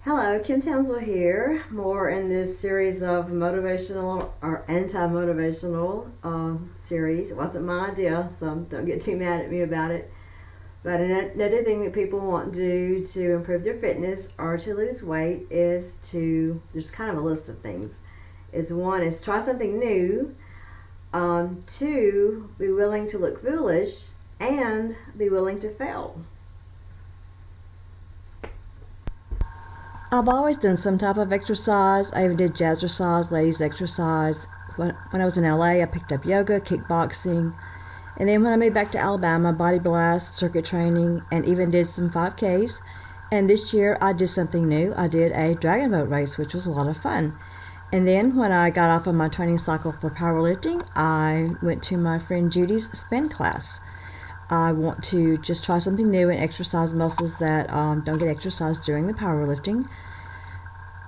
Hello, Kim Townsel here. More in this series of motivational or anti-motivational series. It wasn't my idea, so don't get too mad at me about it. But another thing that people want to do to improve their fitness or to lose weight is there's kind of a list of things. One is try something new. Two, be willing to look foolish, and be willing to fail. I've always done some type of exercise. I even did jazzercise, ladies exercise. When I was in LA, I picked up yoga, kickboxing. And then when I moved back to Alabama, body blast, circuit training, and even did some 5Ks. And this year I did something new. I did a dragon boat race, which was a lot of fun. And then when I got off of my training cycle for powerlifting, I went to my friend Judy's spin class. I want to just try something new and exercise muscles that don't get exercised during the powerlifting.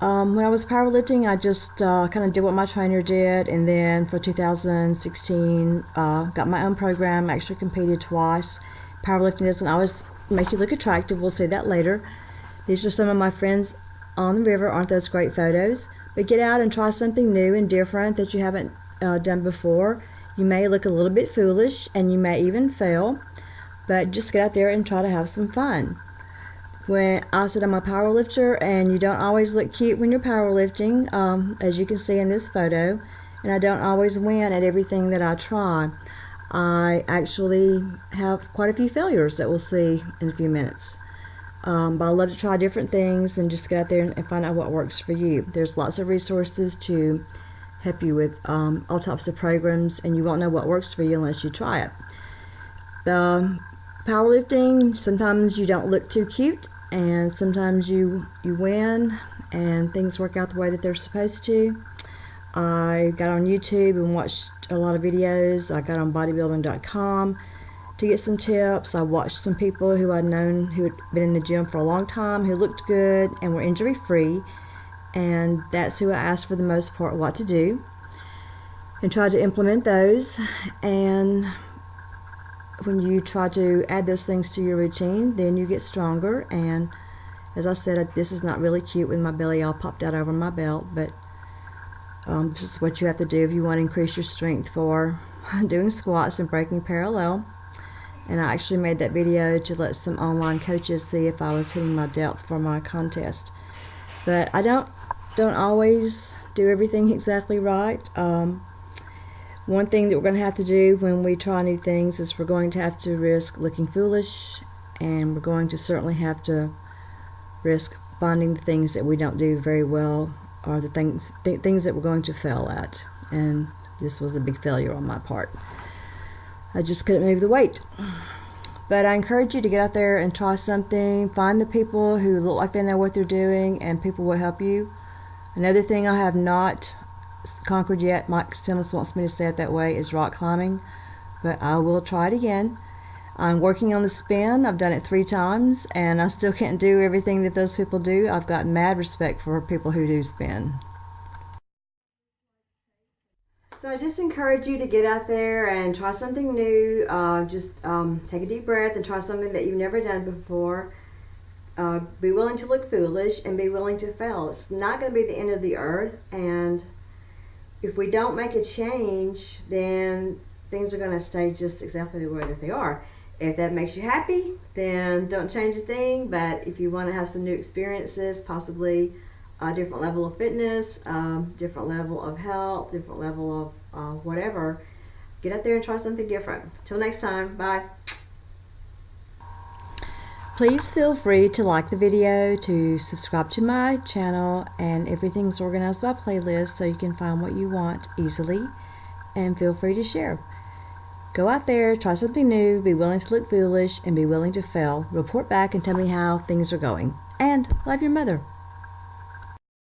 When I was powerlifting, I just kind of did what my trainer did, and then for 2016, got my own program, actually competed twice. Powerlifting doesn't always make you look attractive, we'll see that later. These are some of my friends on the river. Aren't those great photos? But get out and try something new and different that you haven't done before. You may look a little bit foolish, and you may even fail, but just get out there and try to have some fun. When I said I'm a power lifter, and you don't always look cute when you're powerlifting, as you can see in this photo, and I don't always win at everything that I try. I actually have quite a few failures that we'll see in a few minutes. But I love to try different things and just get out there and find out what works for you. There's lots of resources to help you with all types of programs, and you won't know what works for you unless you try it. Powerlifting, sometimes you don't look too cute, and sometimes you win and things work out the way that they're supposed to. I got on YouTube and watched a lot of videos. I got on bodybuilding.com to get some tips. I watched some people who I'd known who had been in the gym for a long time, who looked good and were injury free, and that's who I asked for the most part what to do, and tried to implement those. And when you try to add those things to your routine, then you get stronger. And as I said, this is not really cute with my belly all popped out over my belt, but this is what you have to do if you want to increase your strength for doing squats and breaking parallel. And I actually made that video to let some online coaches see if I was hitting my depth for my contest. But I don't always do everything exactly right. One thing that we're going to have to do when we try new things is we're going to have to risk looking foolish, and we're going to certainly have to risk finding the things that we don't do very well, or the things that we're going to fail at. And this was a big failure on my part. I just couldn't move the weight. But I encourage you to get out there and try something. Find the people who look like they know what they're doing, and people will help you. Another thing I have not conquered yet, Mike Simmons wants me to say it that way, is rock climbing, but I will try it again. I'm working on the spin. I've done it 3 times, and I still can't do everything that those people do. I've got mad respect for people who do spin. So I just encourage you to get out there and try something new. Take a deep breath and try something that you've never done before. Be willing to look foolish and be willing to fail. It's not going to be the end of the earth, and if we don't make a change, then things are going to stay just exactly the way that they are. If that makes you happy, then don't change a thing. But if you want to have some new experiences, possibly a different level of fitness, different level of health, different level of whatever, get out there and try something different. Till next time, bye. Please feel free to like the video, to subscribe to my channel, and everything's organized by playlist so you can find what you want easily, and feel free to share. Go out there, try something new, be willing to look foolish, and be willing to fail. Report back and tell me how things are going. And love your mother.